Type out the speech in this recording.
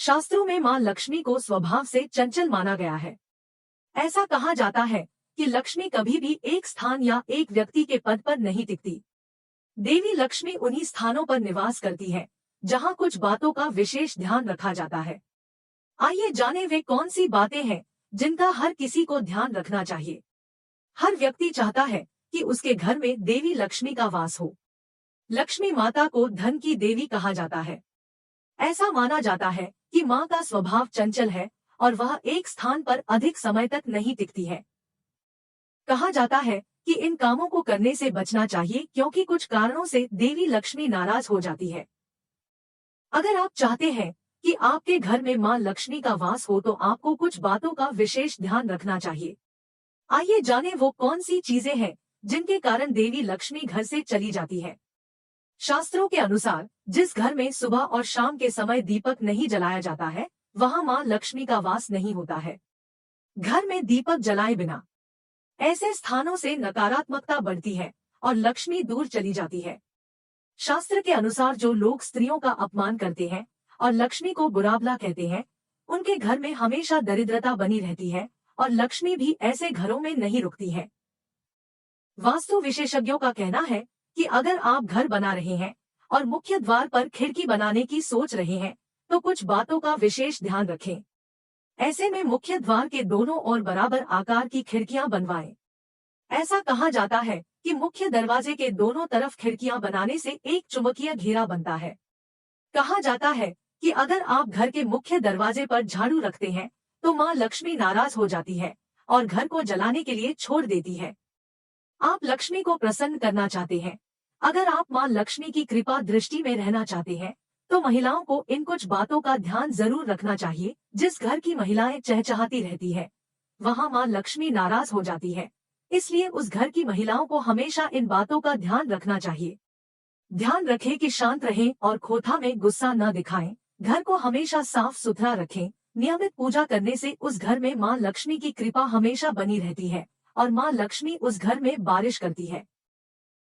शास्त्रों में मां लक्ष्मी को स्वभाव से चंचल माना गया है। ऐसा कहा जाता है कि लक्ष्मी कभी भी एक स्थान या एक व्यक्ति के पद पर नहीं टिकती। देवी लक्ष्मी उन्हीं स्थानों पर निवास करती है जहां कुछ बातों का विशेष ध्यान रखा जाता है। आइए जाने वे कौन सी बातें हैं जिनका हर किसी को ध्यान रखना चाहिए। हर व्यक्ति चाहता है कि उसके घर में देवी लक्ष्मी का वास हो। लक्ष्मी माता को धन की देवी कहा जाता है। ऐसा माना जाता है कि मां का स्वभाव चंचल है और वह एक स्थान पर अधिक समय तक नहीं टिकती है। कहा जाता है कि इन कामों को करने से बचना चाहिए क्योंकि कुछ कारणों से देवी लक्ष्मी नाराज हो जाती है। अगर आप चाहते हैं कि आपके घर में मां लक्ष्मी का वास हो तो आपको कुछ बातों का विशेष ध्यान रखना चाहिए। आइए जानें वो कौन सी चीजें हैं जिनके कारण देवी लक्ष्मी घर से चली जाती है। शास्त्रों के अनुसार जिस घर में सुबह और शाम के समय दीपक नहीं जलाया जाता है वहां मां लक्ष्मी का वास नहीं होता है। घर में दीपक जलाए बिना ऐसे स्थानों से नकारात्मकता बढ़ती है और लक्ष्मी दूर चली जाती है। शास्त्र के अनुसार जो लोग स्त्रियों का अपमान करते हैं और लक्ष्मी को बुरा-भला कहते हैं, उनके घर में हमेशा दरिद्रता बनी रहती है और लक्ष्मी भी ऐसे घरों में नहीं रुकती है। वास्तु विशेषज्ञों का कहना है कि अगर आप घर बना रहे हैं और मुख्य द्वार पर खिड़की बनाने की सोच रहे हैं, तो कुछ बातों का विशेष ध्यान रखें। ऐसे में मुख्य द्वार के दोनों ओर बराबर आकार की खिड़कियां बनवाएं। ऐसा कहा जाता है कि मुख्य दरवाजे के दोनों तरफ खिड़कियां बनाने से एक चुंबकीय घेरा बनता है। कहा जाता है कि अगर आप घर के मुख्य दरवाजे पर झाड़ू रखते हैं, तो मां लक्ष्मी नाराज हो जाती है और घर को जलाने के लिए छोड़ देती है। आप लक्ष्मी को प्रसन्न करना चाहते हैं। अगर आप मां लक्ष्मी की कृपा दृष्टि में रहना चाहते हैं, तो महिलाओं को इन कुछ बातों का ध्यान जरूर रखना चाहिए। जिस घर की महिलाएं चहचहाती रहती है, वहां मां लक्ष्मी नाराज हो जाती है। इसलिए उस घर की महिलाओं को हमेशा इन बातों का ध्यान रखना चाहिए। ध्यान रखें कि शांत रहें और खोथा में गुस्सा न दिखाएं। घर को हमेशा साफ सुथरा रखें। नियमित पूजा करने से उस घर में मां लक्ष्मी की कृपा हमेशा बनी रहती है और मां लक्ष्मी उस घर में बारिश करती है।